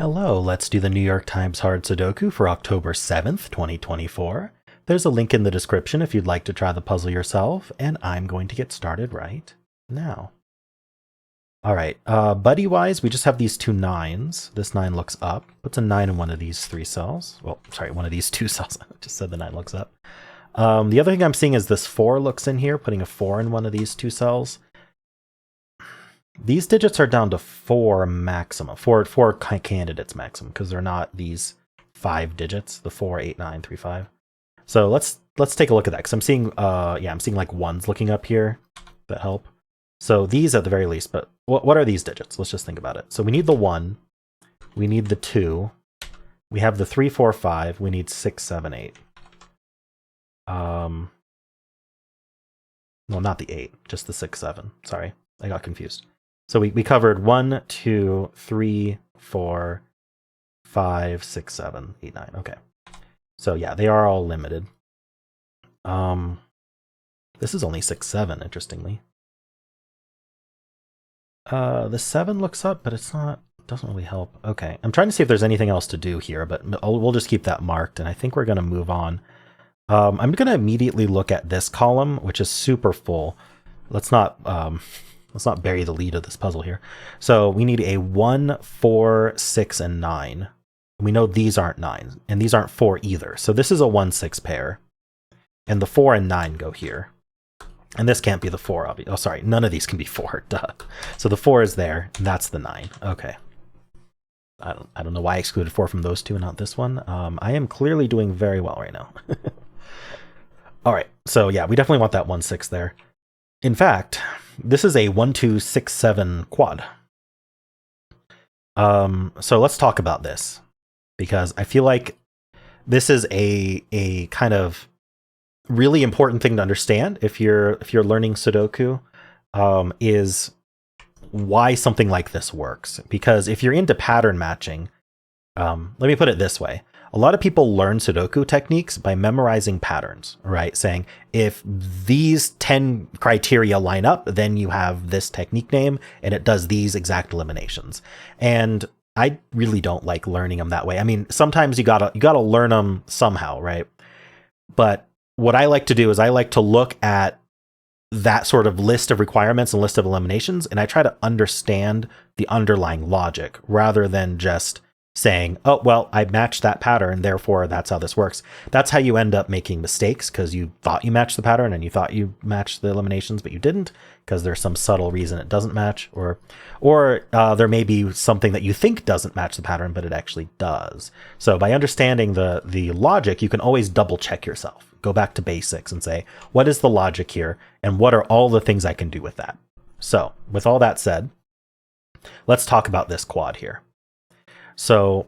Hello, let's do the New York Times Hard Sudoku for October 7th, 2024. There's a link in the description if you'd like to try the puzzle yourself, and I'm going to get started right now. All right, buddy-wise, we just have these two nines. This 9 looks up, puts a 9 in one of these three cells. Well, sorry, one of these two cells. I just said the 9 looks up. The other thing I'm seeing is this 4 looks in here, putting a 4 in one of these two cells. These digits are down to 4 maximum, four candidates maximum, because they're not these 5 digits, the 4, 8, 9, 3, 5. So let's take a look at that, because I'm seeing I'm seeing like 1s looking up here that help. So these at the very least, but what are these digits? Let's just think about it. So we need the 1, we need the 2, we have the 3, 4, 5, we need 6, 7, 8. No, not the 8, just the 6, 7. Sorry, I got confused. So we covered 1, 2, 3, 4, 5, 6, 7, 8, 9. Okay. So yeah, they are all limited. This is only 6, 7, interestingly. The 7 looks up, but it's not, doesn't really help. Okay. I'm trying to see if there's anything else to do here, but we'll just keep that marked, and I think we're going to move on. I'm going to immediately look at this column, which is super full. Let's not bury the lead of this puzzle here. So we need a 1, 4, 6, and 9. We know these aren't 9, and these aren't 4 either. So this is a 1, 6 pair. And the 4 and 9 go here. And this can't be the 4, obviously. Oh, sorry, none of these can be 4, duh. So the 4 is there, and that's the 9. Okay. I don't know why I excluded 4 from those two and not this one. I am clearly doing very well right now. All right, so yeah, we definitely want that 1, 6 there. In fact, this is a 1, 2, 6, 7 quad. So let's talk about this, because I feel like this is a kind of really important thing to understand if you're learning Sudoku, is why something like this works. Because if you're into pattern matching, let me put it this way. A lot of people learn Sudoku techniques by memorizing patterns, right? Saying, if these 10 criteria line up, then you have this technique name, and it does these exact eliminations. And I really don't like learning them that way. I mean, sometimes you gotta learn them somehow, right? But what I like to do is I like to look at that sort of list of requirements and list of eliminations, and I try to understand the underlying logic rather than just saying, oh, well, I matched that pattern, therefore that's how this works. That's how you end up making mistakes, because you thought you matched the pattern and you thought you matched the eliminations, but you didn't, because there's some subtle reason it doesn't match, or there may be something that you think doesn't match the pattern, but it actually does. So by understanding the logic, you can always double check yourself. Go back to basics and say, what is the logic here, and what are all the things I can do with that? So with all that said, let's talk about this quad here. So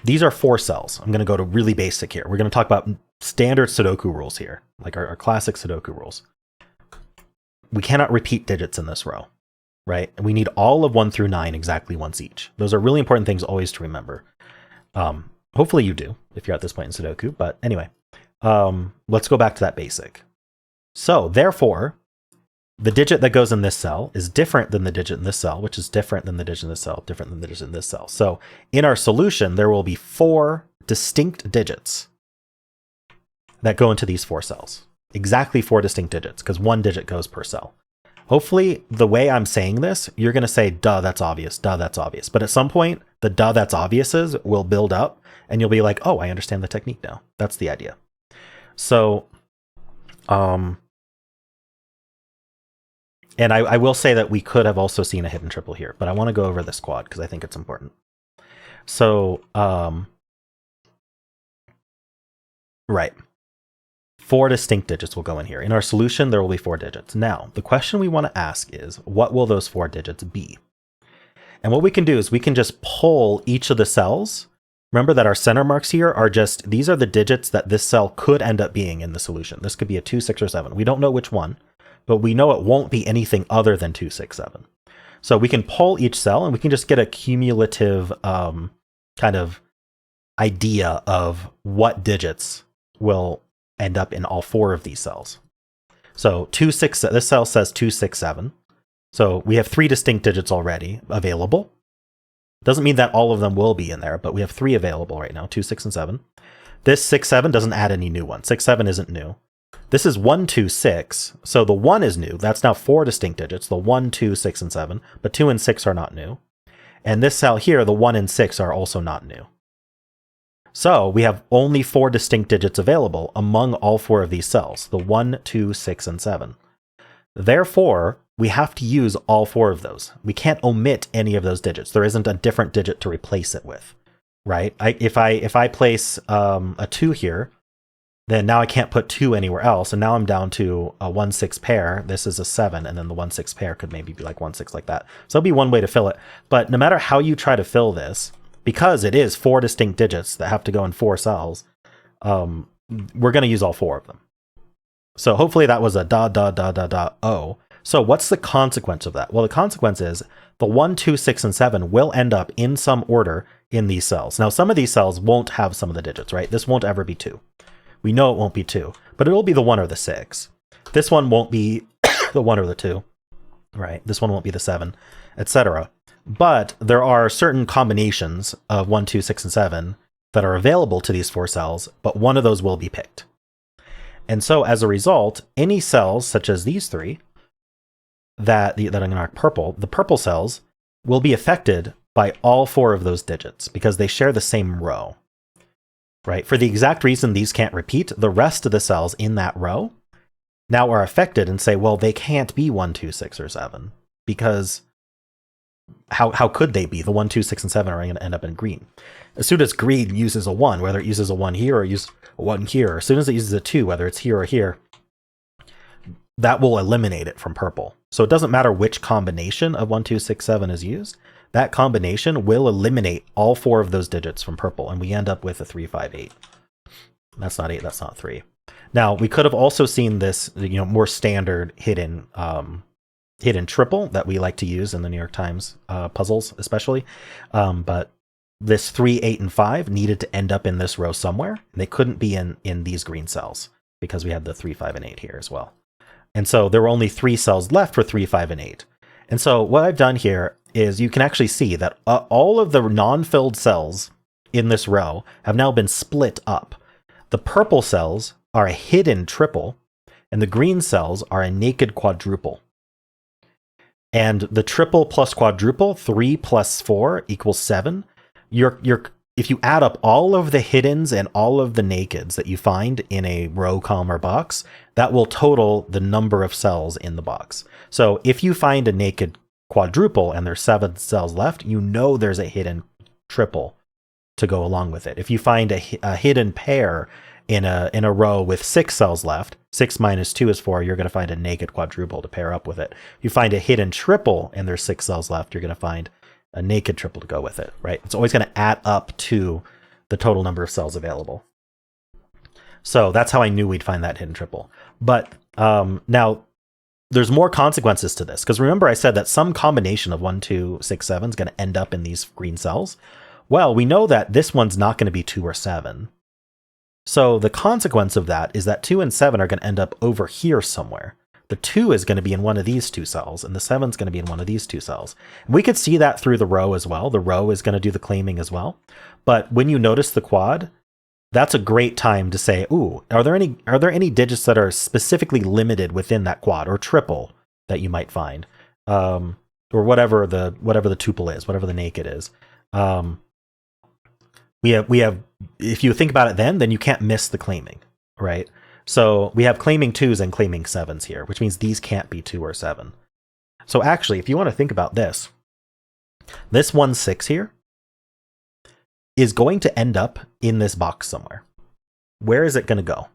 these are 4 cells. I'm going to go to really basic here. We're going to talk about standard Sudoku rules here, like our classic Sudoku rules. We cannot repeat digits in this row, right? And we need all of 1 through 9 exactly once each. Those are really important things always to remember. Hopefully you do if you're at this point in Sudoku. But anyway, let's go back to that basic. So therefore, the digit that goes in this cell is different than the digit in this cell, which is different than the digit in this cell, different than the digit in this cell. So in our solution, there will be 4 distinct digits that go into these 4 cells. Exactly 4 distinct digits, because 1 digit goes per cell. Hopefully, the way I'm saying this, you're going to say, duh, that's obvious, duh, that's obvious. But at some point, the duh, that's obviouses will build up, and you'll be like, oh, I understand the technique now. That's the idea. So, and I will say that we could have also seen a hidden triple here, but I want to go over this quad because I think it's important. So, right. 4 distinct digits will go in here. In our solution, there will be 4 digits. Now, the question we want to ask is, what will those 4 digits be? And what we can do is we can just pull each of the cells. Remember that our center marks here are just, these are the digits that this cell could end up being in the solution. This could be a 2, 6, or 7. We don't know which one, but we know it won't be anything other than 2, 6, 7. So we can pull each cell and we can just get a cumulative kind of idea of what digits will end up in all 4 of these cells. So 2, 6, this cell says 2, 6, 7. So we have 3 distinct digits already available. Doesn't mean that all of them will be in there, but we have 3 available right now, 2, 6, and 7. This 6, 7 doesn't add any new ones. 6, 7 isn't new. This is 1, 2, 6. So the 1 is new. That's now 4 distinct digits. The 1, 2, 6, and 7. But 2 and 6 are not new. And this cell here, the 1 and 6 are also not new. So we have only 4 distinct digits available among all 4 of these cells. The 1, 2, 6, and 7. Therefore, we have to use all 4 of those. We can't omit any of those digits. There isn't a different digit to replace it with, right? If I place a 2 here, then now I can't put 2 anywhere else, and now I'm down to a 1, 6 pair. This is a 7, and then the 1, 6 pair could maybe be like 1, 6 like that. So that'll be one way to fill it. But no matter how you try to fill this, because it is 4 distinct digits that have to go in 4 cells, we're going to use all 4 of them. So hopefully that was a O. So what's the consequence of that? Well, the consequence is the 1, 2, 6, and 7 will end up in some order in these cells. Now, some of these cells won't have some of the digits, right? This won't ever be 2. We know it won't be 2, but it'll be the 1 or the 6. This one won't be the 1 or the 2, right? This one won't be the 7, etc. But there are certain combinations of 1, 2, 6, and 7 that are available to these 4 cells, but one of those will be picked. And so as a result, any cells such as these 3 that I'm going to mark purple, the purple cells will be affected by all 4 of those digits because they share the same row. Right? For the exact reason these can't repeat, the rest of the cells in that row now are affected and say, well, they can't be 1, 2, 6, or 7 because how could they be? The 1, 2, 6, and 7 are going to end up in green. As soon as green uses a 1, whether it uses a 1 here or uses a 1 here, as soon as it uses a 2, whether it's here or here, that will eliminate it from purple. So it doesn't matter which combination of 1, 2, 6, 7 is used. That combination will eliminate all 4 of those digits from purple, and we end up with a 3, 5, 8. That's not 8, that's not 3. Now, we could have also seen this, more standard hidden triple that we like to use in the New York Times puzzles, especially. But this 3, 8, and 5 needed to end up in this row somewhere. They couldn't be in these green cells because we had the 3, 5, and 8 here as well. And so there were only 3 cells left for 3, 5, and 8. And so what I've done here is you can actually see that all of the non-filled cells in this row have now been split up. The purple cells are a hidden triple, and the green cells are a naked quadruple. And the triple plus quadruple, 3 plus 4 equals 7. If you add up all of the hiddens and all of the nakeds that you find in a row, column, or box, that will total the number of cells in the box. So if you find a naked quadruple and there's 7 cells left, there's a hidden triple to go along with it. If you find a hidden pair in a row with 6 cells left, 6 minus 2 is 4, you're going to find a naked quadruple to pair up with it. If you find a hidden triple and there's 6 cells left, you're going to find a naked triple to go with it, right? It's always going to add up to the total number of cells available. So that's how I knew we'd find that hidden triple. But now there's more consequences to this, because remember I said that some combination of 1, 2, 6, 7 is going to end up in these green cells. Well, we know that this one's not going to be 2 or 7. So the consequence of that is that 2 and 7 are going to end up over here somewhere. The 2 is going to be in one of these 2 cells, and the 7 is going to be in one of these 2 cells. And we could see that through the row as well. The row is going to do the claiming as well. But when you notice the quad, that's a great time to say, ooh, are there any digits that are specifically limited within that quad or triple that you might find, or whatever the tuple is, whatever the naked is. We have. If you think about it, then you can't miss the claiming, right? So we have claiming 2s and claiming 7s here, which means these can't be 2 or 7. So actually, if you want to think about this 1, 6 here is going to end up in this box somewhere. Where is it going to go?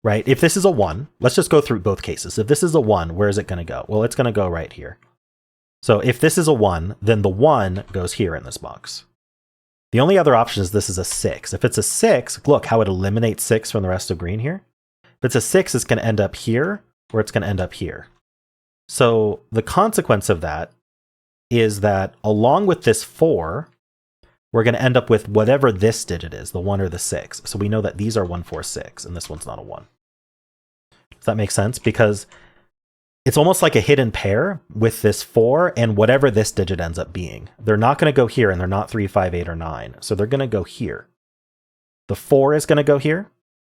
Right? If this is a 1, let's just go through both cases. If this is a 1, where is it going to go? Well, it's going to go right here. So if this is a 1, then the 1 goes here in this box. The only other option is this is a 6. If it's a 6, look how it eliminates 6 from the rest of green here. If it's a 6, it's going to end up here, or it's going to end up here. So the consequence of that is that along with this 4, we're going to end up with whatever this digit is, the 1 or the 6. So we know that these are 1, 4, 6, and this one's not a 1. Does that make sense? Because it's almost like a hidden pair with this 4 and whatever this digit ends up being. They're not going to go here, and they're not 3, 5, 8, or 9. So they're going to go here. The 4 is going to go here,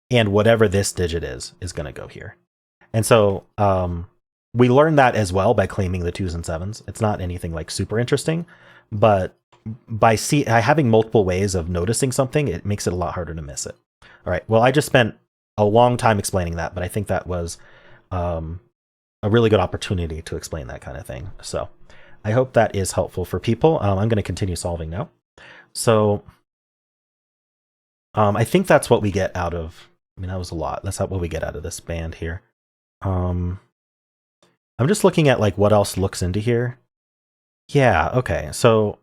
and whatever this digit is going to go here. And so we learned that as well by claiming the 2s and 7s. It's not anything like super interesting, but by having multiple ways of noticing something, it makes it a lot harder to miss it. All right, well, I just spent a long time explaining that, but I think that was a really good opportunity to explain that kind of thing. So I hope that is helpful for people. I'm going to continue solving now. So I think that's what we get out of, I mean, that was a lot. That's what we get out of this band here. I'm just looking at like what else looks into here. Yeah, okay. So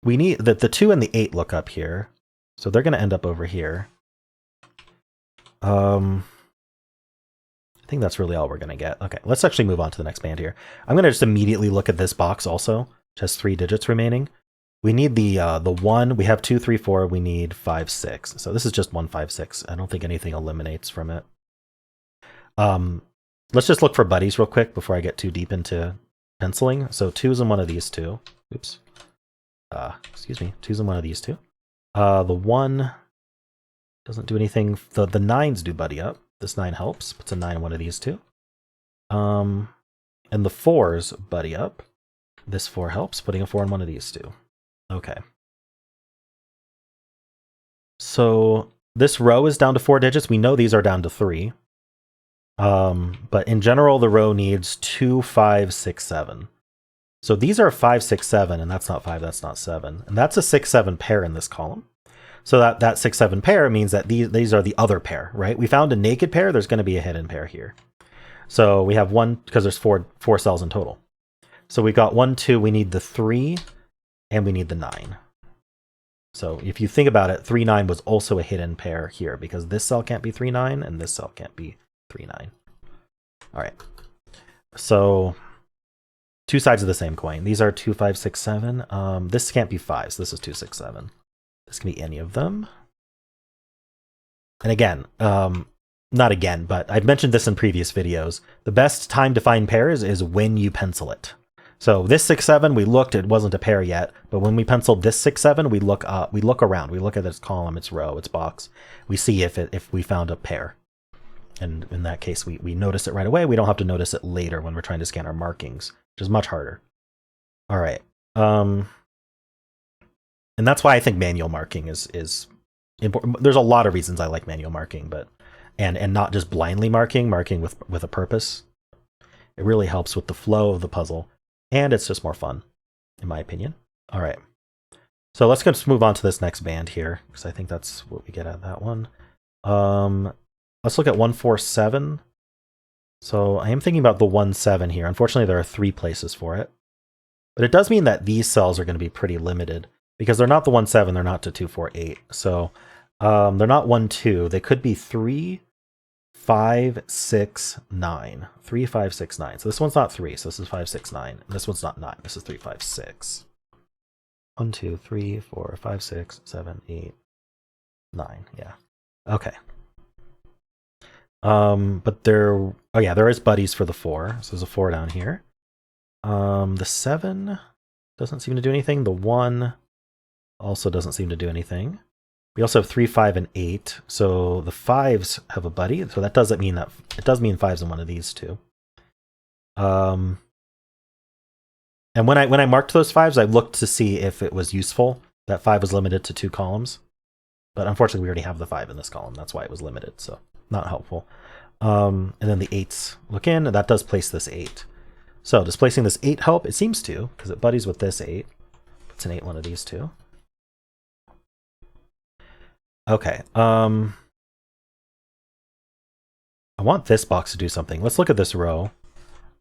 we need the 2 and the 8 look up here. So they're going to end up over here. I think that's really all we're going to get. Okay, let's actually move on to the next band here. I'm going to just immediately look at this box also, which has 3 digits remaining. We need the 1. We have 2, 3, 4. We need 5, 6. So this is just 1, 5, 6. I don't think anything eliminates from it. Let's just look for buddies real quick before I get too deep into penciling. So 2's in one of these two. Oops. Excuse me. 2's in one of these two. The 1 doesn't do anything. The 9's do buddy up. This 9 helps. Puts a 9 in one of these two. And the 4's buddy up. This 4 helps. Putting a 4 in one of these two. Okay. So this row is down to 4 digits. We know these are down to 3. But in general, the row needs 2, 5, 6, 7. So these are 5, 6, 7, and that's not 5, that's not 7. And that's a 6, 7 pair in this column. So that 6, 7 pair means that these are the other pair, right? We found a naked pair, there's going to be a hidden pair here. So we have 1, because there's four cells in total. So we got 1, 2, we need the 3, and we need the 9. So if you think about it, 3, 9 was also a hidden pair here, because this cell can't be 3, 9, and this cell can't be 3, 9. All right. So 2 sides of the same coin. These are 2, 5, 6, 7. This can't be 5, so this is 2, 6, 7. This can be any of them. And again, not again, but I've mentioned this in previous videos. The best time to find pairs is when you pencil it. So this 6, 7, we looked, it wasn't a pair yet, but when we penciled this 6, 7, we look around, we look at its column, its row, its box. We see if we found a pair. And in that case, we notice it right away. We don't have to notice it later when we're trying to scan our markings, which is much harder. All right. And that's why I think manual marking is important. There's a lot of reasons I like manual marking, but and not just blindly marking with a purpose. It really helps with the flow of the puzzle, and it's just more fun, in my opinion. All right. So let's just move on to this next band here, because I think that's what we get out of that one. Let's look at 1, 4, 7. So I am thinking about the 1, 7 here. Unfortunately, there are 3 places for it. But it does mean that these cells are going to be pretty limited, because they're not the 1, 7, they're not to 2, 4, 8. So they're not 1, 2. They could be 3, 5, 6, 9. 3, 5, 6, 9. So this one's not 3, so this is 5, 6, 9. And this one's not 9. This is 3, 5, 6. 1, 2, 3, 4, 5, 6, 7, 8, 9. Yeah. Okay. But there is buddies for the 4. So there's a 4 down here. The 7 doesn't seem to do anything. The 1 also doesn't seem to do anything. We also have 3, 5, and 8. So the 5s have a buddy. So that doesn't mean that it does mean 5's in one of these two. And when I marked those 5s, I looked to see if it was useful that 5 was limited to 2 columns. But unfortunately, we already have the 5 in this column. That's why it was limited. So not helpful. And then the 8s look in, and that does place this 8. So does placing this 8 help? It seems to, because it buddies with this 8. Puts an 8 in one of these two. Okay. I want this box to do something. Let's look at this row.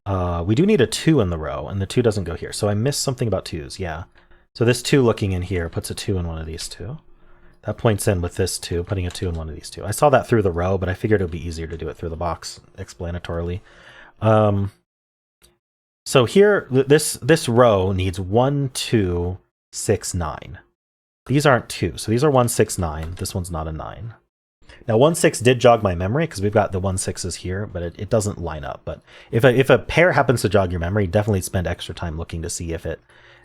We do need a 2 in the row, and the 2 doesn't go here. So I missed something about 2s, yeah. So this 2 looking in here puts a 2 in one of these two. That points in with this 2, putting a 2 in one of these two. I saw that through the row, but I figured it would be easier to do it through the box explanatorily. So here, this row needs 1, 2, 6, 9. These aren't 2, so these are 1, 6, 9. This one's not a 9. Now 1-6 did jog my memory because we've got the 1-6s here, but it doesn't line up. But if a pair happens to jog your memory, definitely spend extra time looking to see if it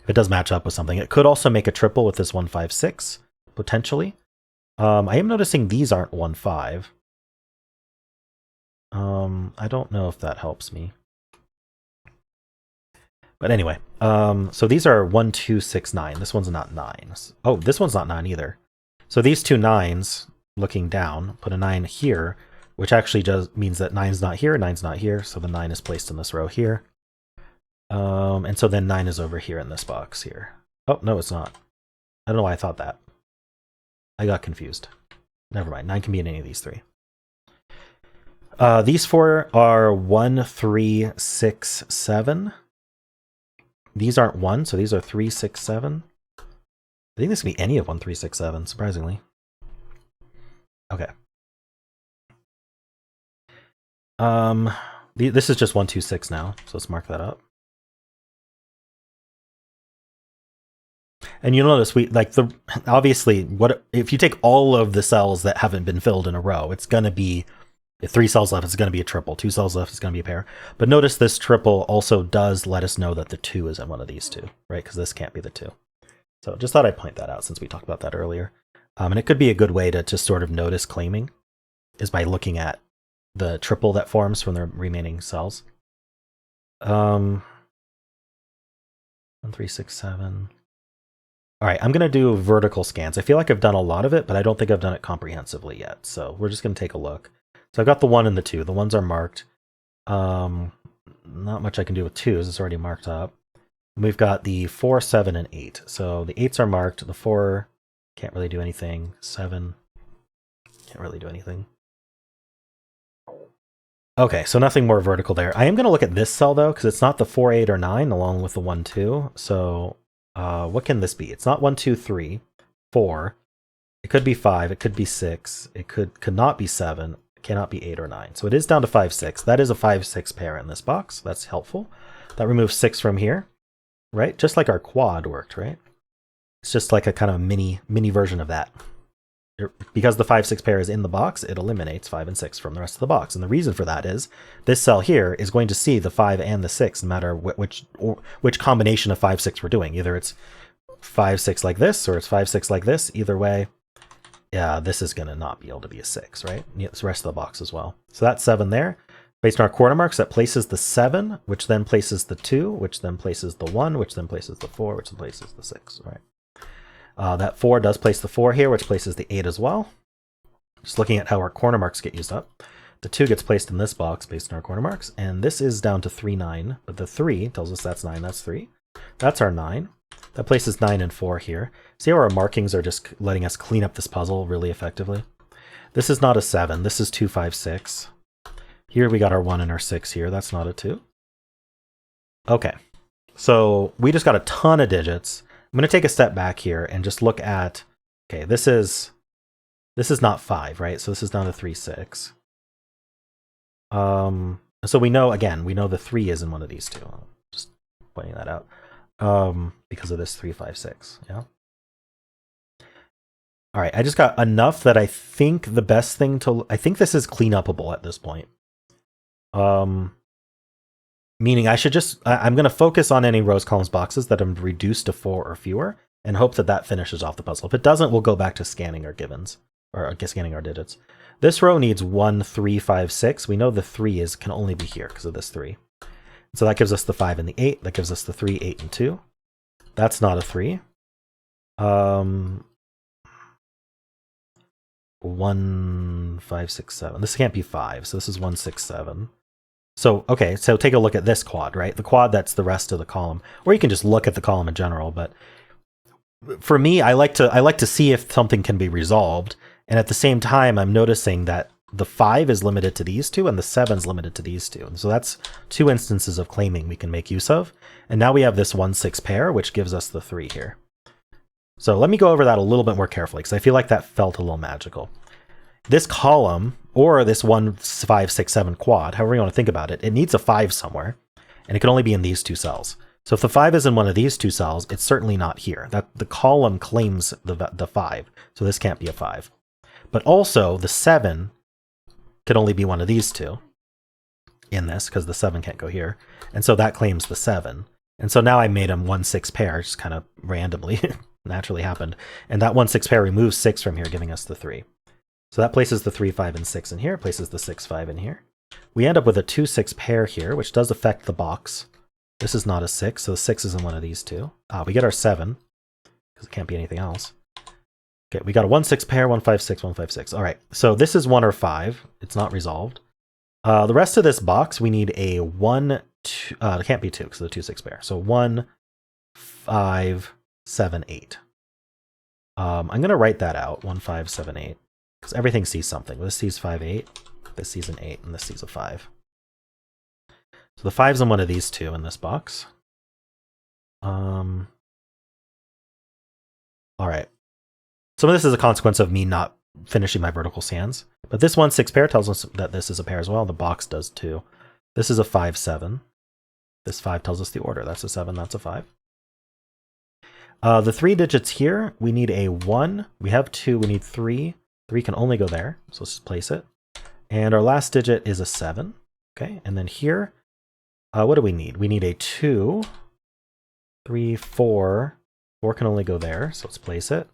does match up with something. It could also make a triple with this 1-5-6 potentially. I am noticing these aren't 1-5. I don't know if that helps me. But anyway, so these are 1, 2, 6, 9. This one's not 9. Oh, this one's not 9 either. So these two 9s, looking down, put a 9 here, which actually just means that 9's not here, 9's not here, so the 9 is placed in this row here. And so then 9 is over here in this box here. Oh, no, it's not. I don't know why I thought that. I got confused. Never mind, 9 can be in any of these three. These 4 are 1, 3, 6, 7. These aren't 1, so these are 3, 6, 7. I think this can be any of 1, 3, 6, 7, surprisingly. Okay. This is just 1, 2, 6 now, so let's mark that up. And you'll notice obviously if you take all of the cells that haven't been filled in a row, it's gonna be 3 cells left, it's gonna be a triple. 2 cells left, it's gonna be a pair. But notice this triple also does let us know that the 2 is in one of these two, right? Because this can't be the 2. So just thought I'd point that out since we talked about that earlier. And it could be a good way to sort of notice claiming is by looking at the triple that forms from the remaining cells. 1, 3, 6, 7. All right, I'm going to do vertical scans. I feel like I've done a lot of it, but I don't think I've done it comprehensively yet. So we're just going to take a look. So I've got the 1 and the 2. The 1s are marked. Not much I can do with 2s. It's already marked up. And we've got the 4, 7, and 8. So the 8s are marked. The 4 can't really do anything. 7 can't really do anything. Okay, so nothing more vertical there. I am going to look at this cell, though, because it's not the 4, 8, or 9, along with the 1, 2. So what can this be? It's not 1, 2, 3, 4. It could be 5. It could be 6. It could not be 7. It cannot be 8 or 9. So it is down to 5, 6. That is a 5, 6 pair in this box. That's helpful. That removes 6 from here, right? Just like our quad worked, right? It's just like a kind of mini version of that. Because the 5, 6 pair is in the box, it eliminates 5 and 6 from the rest of the box. And the reason for that is this cell here is going to see the 5 and the 6, no matter which combination of 5, 6 we're doing. Either it's 5, 6 like this, or it's 5, 6 like this. Either way, yeah, this is going to not be able to be a 6, right? The rest of the box as well. So that's 7 there. Based on our quarter marks, that places the 7, which then places the 2, which then places the 1, which then places the 4, which then places the 6, right? That 4 does place the 4 here, which places the 8 as well. Just looking at how our corner marks get used up. The 2 gets placed in this box based on our corner marks, and this is down to 3, 9, but the 3 tells us that's 9, that's 3. That's our 9. That places 9 and 4 here. See how our markings are just letting us clean up this puzzle really effectively? This is not a 7, this is 2, 5, 6. Here we got our 1 and our 6 here, that's not a 2. Okay, so we just got a ton of digits. I'm going to take a step back here and just look at, okay, this is not 5, right? So this is down to 3, 6. So we know the 3 is in one of these two. Just pointing that out. Because of this 3, 5, 6, yeah? All right, I just got enough that I think the best thing I think this is clean-upable at this point. Meaning I'm going to focus on any rows, columns, boxes that I'm reduced to 4 or fewer and hope that finishes off the puzzle. If it doesn't, we'll go back to scanning our givens, or scanning our digits. This row needs 1, 3, 5, 6. We know the 3 can only be here because of this 3. So that gives us the 5 and the 8. That gives us the 3, 8, and 2. That's not a 3. 1, 5, 6, 7. This can't be 5, so this is 1, 6, 7. So, okay, so take a look at this quad, right? The quad that's the rest of the column. Or you can just look at the column in general, but for me, I like to see if something can be resolved. And at the same time, I'm noticing that the 5 is limited to these two and the 7 is limited to these two. And so that's 2 instances of claiming we can make use of. And now we have this 1, 6 pair, which gives us the 3 here. So let me go over that a little bit more carefully because I feel like that felt a little magical. This column, or this 1, 5, 6, 7 quad, however you want to think about it, it needs a 5 somewhere, and it can only be in these 2 cells. So if the 5 is in one of these 2 cells, it's certainly not here. That the column claims the 5, so this can't be a 5. But also the 7 could only be one of these two in this, because the 7 can't go here. And so that claims the 7. And so now I made them 1-6 pair, just kind of randomly, naturally happened. And that 1-6 pair removes 6 from here, giving us the 3. So that places the 3, 5, and 6 in here, places the 6, 5 in here. We end up with a 2-6 pair here, which does affect the box. This is not a 6, so the 6 is in one of these two. We get our 7, because it can't be anything else. Okay, we got a 1-6 pair, 1-5, 6, 1-5, 6. All right, so this is 1 or 5. It's not resolved. The rest of this box, we need a 1, 2, it can't be 2 because of the 2-6 pair. So 1, 5, 7, 8. I'm going to write that out, 1, 5, 7, 8, because everything sees something. This sees 5, 8, this sees an 8, and this sees a 5. So the 5's in one of these two in this box. All right. Some of this is a consequence of me not finishing my vertical scans. But this 1-6 pair tells us that this is a pair as well. The box does too. This is a 5, 7. This 5 tells us the order. That's a 7, that's a 5. The 3 digits here, we need a 1. We have 2, we need 3. 3 can only go there, so let's just place it. And our last digit is a 7. Okay, and then here, what do we need? We need a 2, 3, 4. 4 can only go there, so let's place it.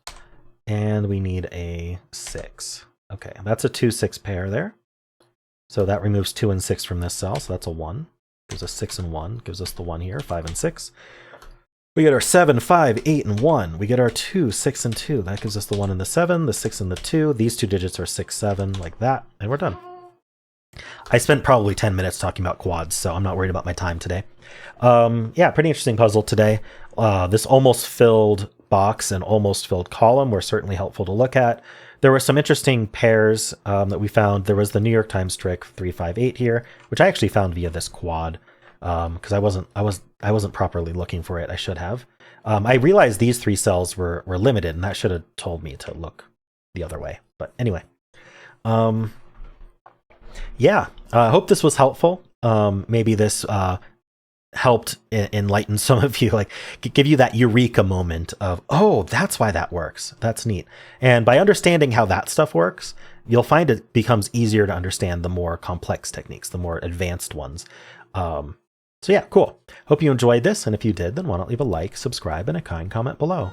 And we need a 6. Okay, that's a 2-6 pair there. So that removes 2 and 6 from this cell, so that's a 1. Gives us 6 and 1, gives us the 1 here, 5 and 6. We get our 7, 5, 8, and 1. We get our 2, 6, and 2. That gives us the 1 and the 7, the 6 and the 2. These two digits are 6, 7, like that, and we're done. I spent probably 10 minutes talking about quads, so I'm not worried about my time today. Yeah, pretty interesting puzzle today. This almost filled box and almost filled column were certainly helpful to look at. There were some interesting pairs that we found. There was the New York Times trick 358 here, which I actually found via this quad because I wasn't properly looking for it. I should have. I realized these 3 cells were limited, and that should have told me to look the other way. But anyway, yeah, I hope this was helpful. Maybe this helped enlighten some of you, like give you that eureka moment of, oh, that's why that works. That's neat. And by understanding how that stuff works, you'll find it becomes easier to understand the more complex techniques, the more advanced ones. So yeah, cool. Hope you enjoyed this. And if you did, then why not leave a like, subscribe, and a kind comment below.